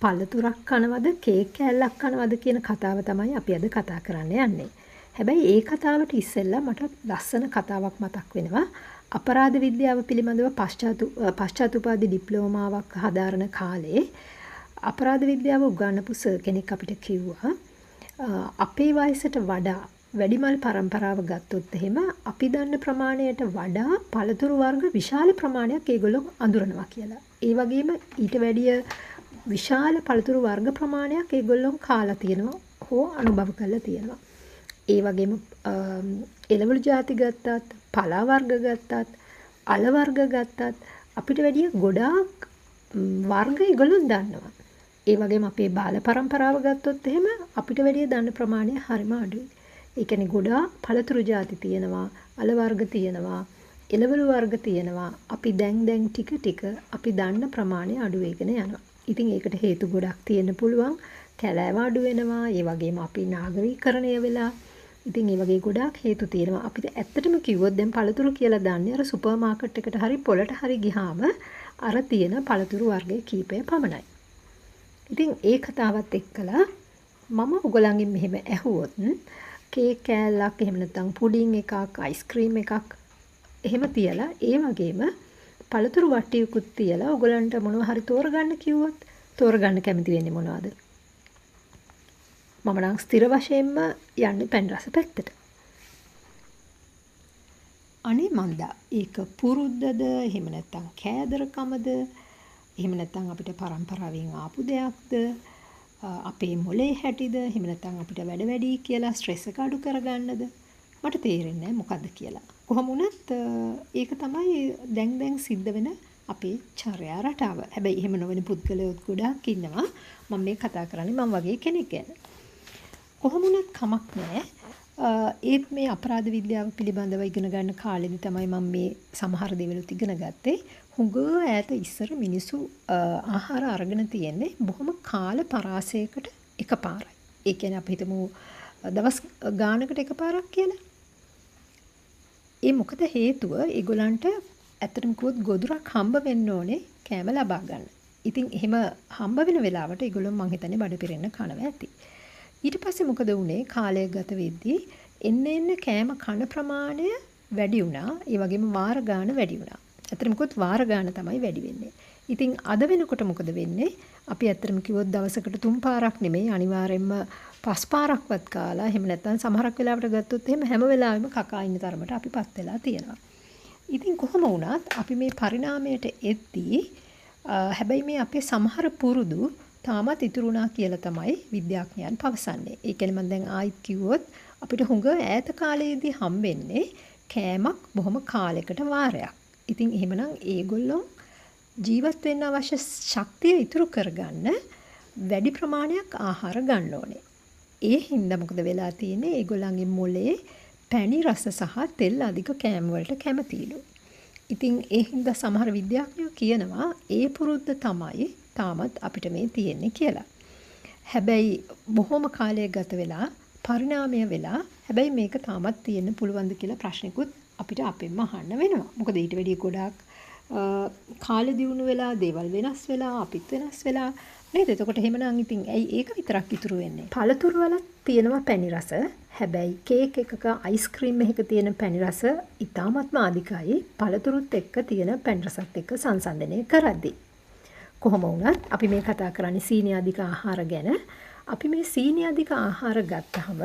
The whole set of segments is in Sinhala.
පළතුරක් කනවද කේක් කෑල්ලක් කනවද කියන කතාව තමයි අපි අද කතා කරන්න යන්නේ. හැබැයි ඒ කතාවට ඉස්සෙල්ලා මට ලස්සන කතාවක් මතක් වෙනවා. අපරාධ විද්‍යාව පිළිබඳව පශ්චාත්තුපාදී ඩිප්ලෝමාවක් හදාරන කාලේ අපරාධ විද්‍යාව උගන්වපු සර් කෙනෙක් අපිට කිව්වා අපේ වයසට වඩා වැඩිමල් පරම්පරාව ගත්තොත් එහෙම අපි දන්න ප්‍රමාණයට වඩා පළතුරු වර්ග විශාල ප්‍රමාණයක් ඒගොල්ලෝ අඳුරනවා කියලා. ඒ වගේම ඊට වැඩිය විශාල පළතුරු වර්ග ප්‍රමාණයක් ඒගොල්ලෝ කාලා තියෙනවා හෝ අනුභව කරලා තියෙනවා. ඒ වගේම එළවලු ಜಾති ගත්තත්, පලා වර්ග ගත්තත්, අල වර්ග ගත්තත් අපිට වැඩිය ගොඩාක් වර්ග ඒගොල්ලෝ දන්නවා. ඒ වගේම අපේ බාල පරම්පරාව ගත්තොත් එහෙම අපිට වැඩිය දන්න ප්‍රමාණය හරිම අඩුයි. ඒ කියන්නේ ගොඩාක් පළතුරු ಜಾති තියෙනවා, අල වර්ග තියෙනවා, එළවලු වර්ග තියෙනවා. අපි දැන් ටික අපි දන්න ප්‍රමාණය අඩු වෙගෙන යනවා. ඉතින් ඒකට හේතු ගොඩක් තියෙන්න පුළුවන්. කැලෑව අඩු වෙනවා. ඒ වගේම අපි නාගරීකරණය වෙලා. ඉතින් ඒ වගේ ගොඩාක් හේතු තියෙනවා. අපිට ඇත්තටම කිව්වොත් දැන් පළතුරු කියලා දන්නේ අර සුපර් මාකට් එකට හරි පොළට හරි ගියාම අර තියෙන පළතුරු වර්ගයේ කීපය පමණයි. ඉතින් ඒ කතාවත් එක්කලා මම ඔයගොල්ලන්ගෙන් මෙහෙම ඇහුවොත් කේක් කෑල්ලක් එහෙම නැත්නම් පුඩින් එකක්, අයිස්ක්‍රීම් එකක් එහෙම තියලා ඒ වගේම පළතුරු වට්ටියකුත් තියලා ඔයගොල්ලන්ට මොනවා හරි තෝරගන්න කිව්වොත් තෝරගන්න කැමති වෙන්නේ මොනවද? මම නම් ස්ථිර වශයෙන්ම යන්නේ පැන් රස පැත්තට. අනේ මන්දා ඒක පුරුද්දද එහෙම නැත්නම් කෑදරකමද එහෙම නැත්නම් අපිට පරම්පරාවෙන් ආපු දෙයක්ද අපේ මොලේ හැටිද එහෙම නැත්නම් අපිට වැඩ වැඩි කියලා ස්ට්‍රෙස් එක අඩු කරගන්නද මට තේරෙන්නේ නැහැ මොකද්ද කියලා. කොහොම වුණත් ඒක තමයි දැන් සිද්ධ වෙන අපේ චර්යා රටාව. හැබැයි එහෙම නොවන පුද්ගලයෝත් ගොඩාක් ඉන්නවා. මම මේ කතා කරන්නේ මම වගේ කෙනෙක් ගැන. කොහොම වුණත් කමක් නැහැ. ඒත් මේ අපරාධ විද්‍යාව පිළිබඳව ඉගෙන ගන්න කාලෙදි තමයි මම මේ සමහර දේවලුත් ඉගෙන ගත්තේ. හුඟ ඈත ඉස්සර මිනිස්සු ආහාර අරගෙන තියෙන්නේ බොහොම කාල පරාසයකට එකපාරයි. ඒ කියන්නේ අපි හිතමු දවස් ගානකට එකපාරක් කියලා. ඒ මොකද හේතුව ඒගොල්ලන්ට ඇත්තටම කිව්වොත් ගොදුරක් හම්බ වෙන්න ඕනේ කෑම ලබා ගන්න. ඉතින් එහෙම හම්බ වෙන වෙලාවට ඒගොල්ලෝ මං හිතන්නේ බඩ පිරෙන්න කනවා ඇති. ඊට පස්සේ මොකද වුනේ කාලය ගත වෙද්දී එන්න කෑම කන ප්‍රමාණය වැඩි වුණා. ඒ වගේම වාර ගාන වැඩි වුණා. ඇත්තටම කිව්වොත් වාර ගාන තමයි වැඩි වෙන්නේ. ඉතින් අද වෙනකොට මොකද වෙන්නේ? අපි ඇත්තටම කිව්වොත් දවසකට 3 පාරක් නෙමෙයි අනිවාර්යයෙන්ම 5 පාරක්වත් කාලා එහෙම නැත්නම් සමහරක් වෙලාවට ගත්තොත් එහෙම හැම වෙලාවෙම කකා ඉන්න තරමට අපිපත් වෙලා තියෙනවා. ඉතින් කොහොම වුණත් අපි මේ පරිණාමයට එද්දී හැබැයි මේ අපේ සමහර පුරුදු තාමත් ඉතුරුණා කියලා තමයි විද්‍යාඥයන් පවසන්නේ. ඒ කියන්නේ මම දැන් ආයිත් කිව්වොත් අපිට හුඟ ඈත කාලයේදී හම්බෙන්නේ කෑමක් බොහොම කාලයකට වාරයක්. ඉතින් එහෙමනම් ඒගොල්ලෝ ජීවත් වෙන්න අවශ්‍ය ශක්තිය ඉතුරු කරගන්න වැඩි ප්‍රමාණයක් ආහාර ගන්න ඕනේ. ඒ හින්දා මොකද වෙලා තියෙන්නේ? ඒගොල්ලන්ගේ මොලේ පැණි රස සහ තෙල් අධික කෑම වලට කැමතිලු. ඉතින් ඒ හින්දා සමහර විද්‍යාඥයෝ කියනවා ඒ පුරුද්ද තමයි තාමත් අපිට මේ තියෙන්නේ කියලා. හැබැයි බොහොම කාලයක් ගත වෙලා පරිණාමය වෙලා හැබැයි මේක තාමත් තියෙන්න පුළුවන්ද කියලා ප්‍රශ්නිකුත් අපිට අපෙන්ම අහන්න වෙනවා. මොකද ඊට වැඩිය ගොඩාක් කාලෙ දියුණු වෙලා දේවල් වෙනස් වෙලා අපිත් වෙනස් වෙලා නේද? එතකොට එහෙමනම් ඉතින් ඇයි ඒක විතරක් ඉතුරු වෙන්නේ? පළතුරු වල තියෙනවා පැණි රස. හැබැයි කේක් එකක අයිස්ක්‍රීම් එකක තියෙන පැණි රස ඉතාමත්ම අධිකයි පළතුරුත් එක්ක තියෙන පැණි රසත් එක්ක සංසන්දනය කරද්දී. කොහොම වුණත් අපි මේ කතා කරන්නේ සීනි අධික ආහාර ගැන. අපි මේ සීනි අධික ආහාර ගත්තහම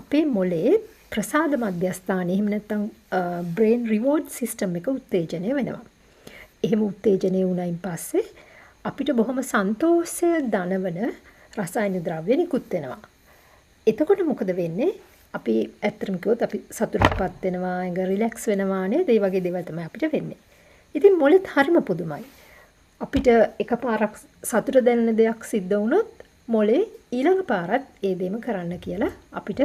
අපේ මොලේ ප්‍රසාද මධ්‍යස්ථානයේ එහෙම නැත්නම් බ්‍රේන් රිවෝඩ් සිස්ටම් එක උත්තේජනය වෙනවා. එහෙම උත්තේජනය වුණයින් පස්සේ අපිට බොහොම සන්තෝෂය දනවන රසායන ද්‍රව්‍ය නිකුත් වෙනවා. එතකොට මොකද වෙන්නේ? අපි ඇත්තටම කිව්වොත් අපි සතුටටපත් වෙනවා, ඒක රිලැක්ස් වෙනවා නේද? ඒ වගේ දේවල් තමයි අපිට වෙන්නේ. ඉතින් මොලෙත් හරිම පුදුමයි. අපිට එකපාරක් සතුට දැනෙන දෙයක් සිද්ධ වුණොත් මොලේ ඊළඟ පාරත් ඒ දෙම කරන්න කියලා අපිට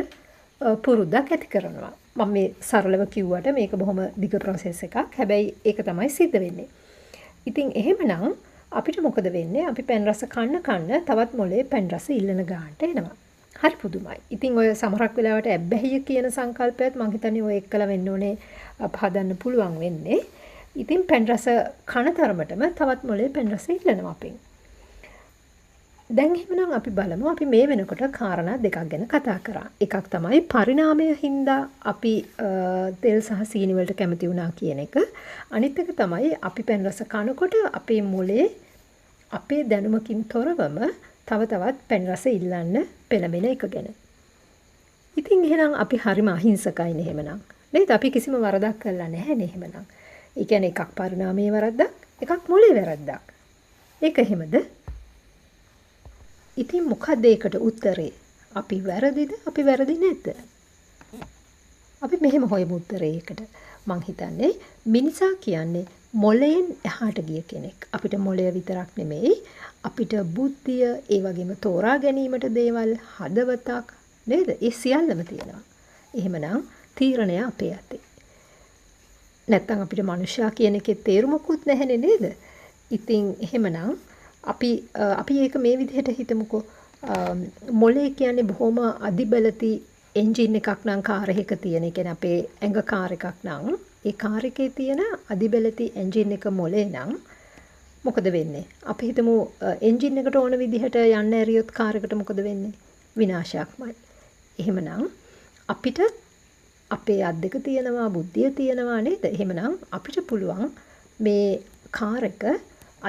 පුරුද්දක් ඇති කරනවා. මම මේ සරලව කිව්වට මේක බොහොම දිග ප්‍රොසෙස් එකක්. හැබැයි ඒක තමයි සිද්ධ වෙන්නේ. ඉතින් එහෙමනම් අපිට මොකද වෙන්නේ? අපි පැන් රස කන්න තවත් මොලේ පැන් රස ඉල්ලන ගානට එනවා. හරි පුදුමයි. ඉතින් ඔය සමහරක් වෙලාවට ඇබ්බැහිය කියන සංකල්පයත් මම හිතන්නේ ඔය එක්කලා වෙන්න ඕනේ පහදන්න පුළුවන් වෙන්නේ. ඉතින් පැන් රස කන තරමටම තවත් මොලේ පැන් රස ඉල්ලනවා අපෙන්. දැන් එහෙමනම් අපි බලමු අපි මේ වෙනකොට කාරණා දෙකක් ගැන කතා කරා. එකක් තමයි පරිණාමය හින්දා අපි තෙල් සහ සීනි වලට කැමති වුණා කියන එක. අනිත් එක තමයි අපි පැන් රස කනකොට අපේ මොලේ අපේ දැනුමකින් තොරවම තව තවත් පැන් රස ඉල්ලන්න පෙළඹෙන එක ගැන. ඉතින් එහෙනම් අපි හරිම අහිංසකයිනේ එහෙමනම්. නේද? අපි කිසිම වරදක් කළා නැහැ නේ එහෙමනම්. ඒ කියන්නේ එකක් පරිණාමයේ වරද්දක්, එකක් මොලේ වරද්දක්. ඒක එහෙමද? ඉතින් මොකක්ද ඒකට උත්තරේ? අපි වැරදිද? අපි වැරදි නැද්ද? අපි මෙහෙම හොයමු උත්තරේ ඒකට. මං හිතන්නේ මිනිසා කියන්නේ මොළයෙන් එහාට ගිය කෙනෙක්. අපිට මොළය විතරක් නෙමෙයි අපිට බුද්ධිය, ඒ වගේම තෝරා ගැනීමට දේවල්, හදවතක් නේද? ඒ සියල්ලම තියෙනවා. එහෙමනම් තීරණය අපේ අතේ. නැත්තම් අපිට මනුෂ්‍යයා කියන එකේ තේරුමකුත් නැහැනේ නේද? ඉතින් එහෙමනම් අපි ඒක මේ විදිහට හිතමුකෝ. මොලේ කියන්නේ බොහොම අධිබලති එන්ජින් එකක් නම් කාර් එකක තියෙන. ඒ කියන්නේ අපේ ඇඟ කාර් එකක් නම් ඒ කාර් එකේ තියෙන අධිබලති එන්ජින් එක මොලේ නම් මොකද වෙන්නේ? අපි හිතමු එන්ජින් එකට ඕන විදිහට යන්න ඇරියොත් කාර් එකට මොකද වෙන්නේ? විනාශයක්මයි. එහෙමනම් අපිට අපේ අත් දෙක තියෙනවා, බුද්ධිය තියෙනවා නේද? එහෙමනම් අපිට පුළුවන් මේ කාර් එක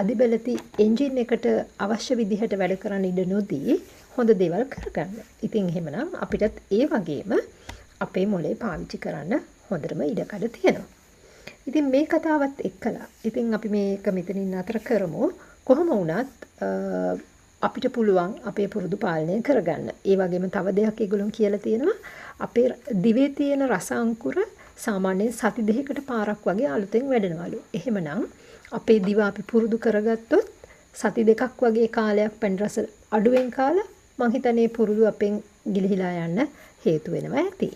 අධිබලති එන්ජින් එකට අවශ්‍ය විදිහට වැඩ කරන්න ඉඩ නොදී හොඳ දේවල් කරගන්න. ඉතින් එහෙමනම් අපිටත් ඒ වගේම අපේ මොලේ පාවිච්චි කරන්න හොඳටම ඉඩකඩ තියෙනවා. ඉතින් මේ කතාවත් එක්කලා ඉතින් අපි මේක මෙතනින් අතර කරමු. කොහොම වුණත් අපිට පුළුවන් අපේ පුරුදු පාලනය කරගන්න. ඒ වගේම තව දෙයක් ඒගොල්ලෝ කියලා තියෙනවා. අපේ දිවේ තියෙන රස අංකුර සාමාන්‍යයෙන් සති දෙකකට පාරක් වගේ අලුතෙන් වැඩෙනවලු. එහෙමනම් අපේ දිව අපි පුරුදු කරගත්තොත් සති දෙකක් වගේ කාලයක් පැන් රස අඩුවෙන් කාලා මං හිතන්නේ පුරුදු අපෙන් ගිලිහිලා යන්න හේතු වෙනවා ඇති.